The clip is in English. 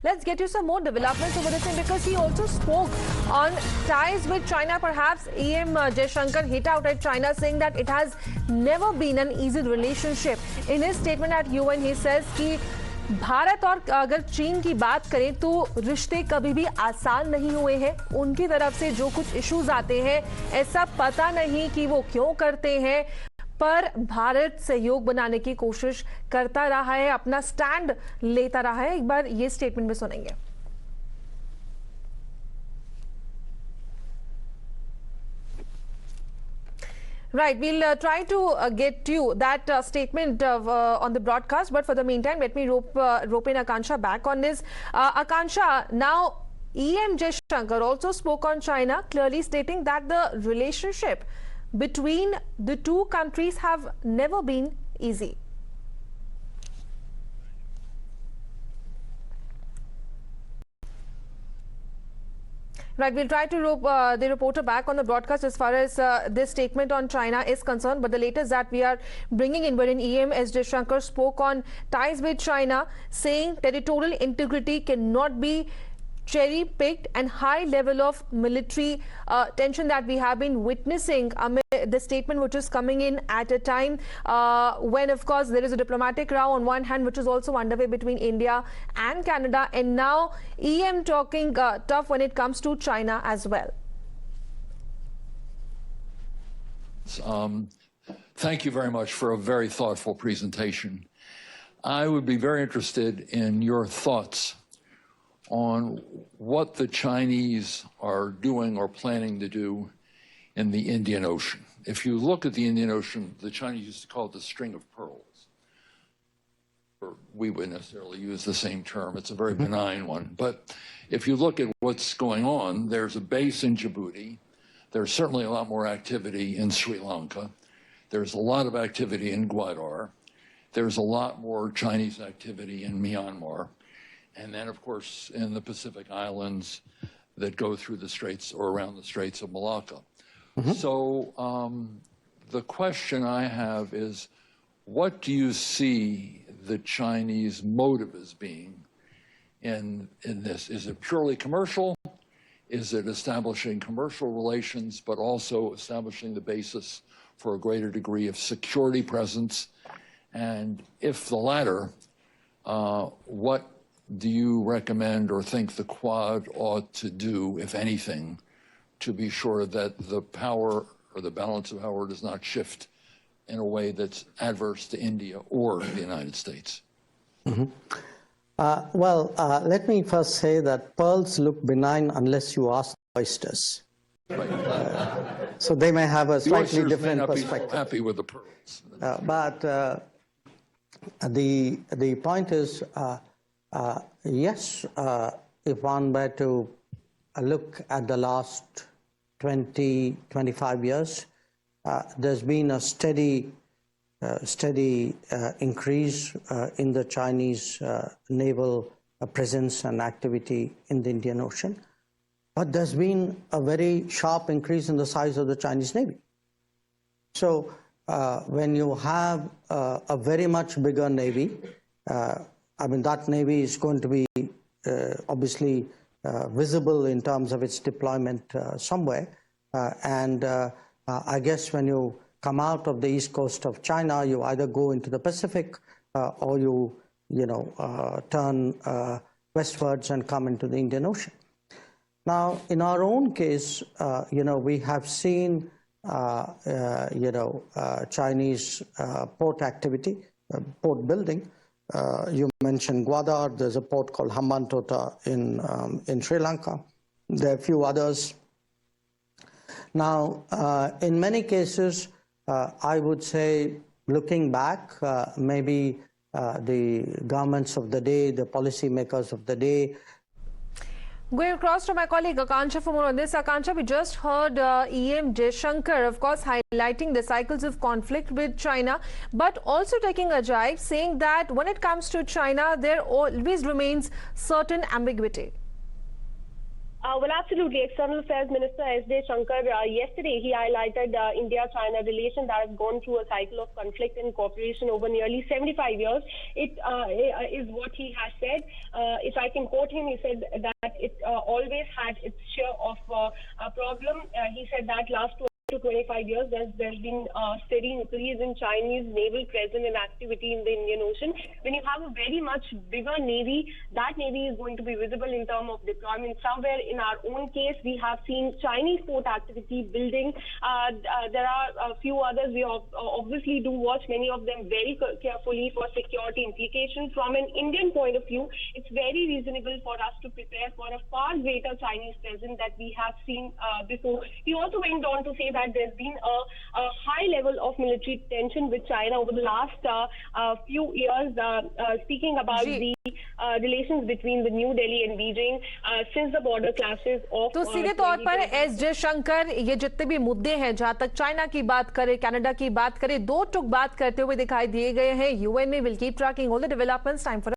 Let's get you some more developments over this thing, because he also spoke on ties with China. Perhaps EM Jaishankar hit out at China, saying that it has never been an easy relationship. In his statement at UN, he says कि भारत और अगर चीन की बात करें तो रिश्ते कभी भी आसान नहीं हुए हैं. उनकी तरफ से जो कुछ इश्यूज आते हैं, ऐसा पता नहीं कि वो क्यों करते हैं, पर भारत सहयोग बनाने की कोशिश करता रहा है, अपना स्टैंड लेता रहा है. एक बार ये स्टेटमेंट में सुनेंगे. Right, we'll try to get you that statement on the broadcast, but for the meantime, let me rope in Akansha back on this. Akansha, now EM Jaishankar also spoke on China, clearly stating that the relationship between the two countries have never been easy. Right, we'll try to rope the reporter back on the broadcast as far as this statement on China is concerned. But the latest that we are bringing in, wherein EM S Jaishankar spoke on ties with China, saying territorial integrity cannot be cherry-picked, and high level of military tension that we have been witnessing amid the statement which is coming in at a time when, of course, there is a diplomatic row on one hand which is also underway between India and Canada, and now EM talking tough when it comes to China as well. Thank you very much for a very thoughtful presentation. I would be very interested in your thoughts on what the Chinese are doing or planning to do in the Indian Ocean. If you look at the Indian Ocean, the Chinese used to call it the string of pearls. Or we wouldn't necessarily use the same term. It's a very benign one. But if you look at what's going on, there's a base in Djibouti. There's certainly a lot more activity in Sri Lanka. There's a lot of activity in Gwadar. There's a lot more Chinese activity in Myanmar. And then, of course, in the Pacific Islands that go through the straits or around the Straits of Malacca. So the question I have is, what do you see the Chinese motive as being in this? Is it purely commercial? Is it establishing commercial relations, but also establishing the basis for a greater degree of security presence? And if the latter, what do you recommend or think the Quad ought to do, if anything, to be sure that the power or the balance of power does not shift in a way that's adverse to India or the United States? Let me first say that pearls look benign unless you ask oysters. So they may have a slightly different perspective. So happy with the pearls. But the point is, yes, if one were to look at the last 20, 25 years, there's been a steady increase in the Chinese naval presence and activity in the Indian Ocean. But there's been a very sharp increase in the size of the Chinese Navy. So when you have a very much bigger Navy, I mean, that Navy is going to be obviously visible in terms of its deployment somewhere. I guess when you come out of the east coast of China, you either go into the Pacific or you turn westwards and come into the Indian Ocean. Now, in our own case, we have seen, Chinese port activity, port building. You mentioned Gwadar. There's a port called Hambantota in Sri Lanka. There are a few others. Now, in many cases, I would say, looking back, maybe the governments of the day, the policymakers of the day. Going across to my colleague Akansha for more on this. Akansha, we just heard EM Jaishankar, of course, highlighting the cycles of conflict with China, but also taking a jibe, saying that when it comes to China, there always remains certain ambiguity. Well, absolutely. External Affairs Minister S Jaishankar, yesterday he highlighted India-China relation that has gone through a cycle of conflict and cooperation over nearly 75 years. It is what he has said. If I can quote him, he said that it always had its share of a problem. He said that last 20 to 25 years, there's been a steady increase in Chinese naval presence and activity in the Indian Ocean. When you have a very much bigger navy, that navy is going to be visible in terms of deployment. Somewhere in our own case, we have seen Chinese port activity building. There are a few others. We obviously do watch many of them very carefully for security implications. From an Indian point of view, it's very reasonable for us to prepare for a far greater Chinese presence that we have seen before. He also went on to say that there's been a high level of military tension with China over the last few years, speaking about the relations between the New Delhi and Beijing since the border clashes of तो सीधे तौर पर S Jaishankar ये जितने भी मुद्दे हैं, जहां तक चाइना की बात करें, कनाडा की बात करें, दो टुक बात करते हुए दिखाई दिए गए हैं। यूएन में will keep trekking all the developments. Time for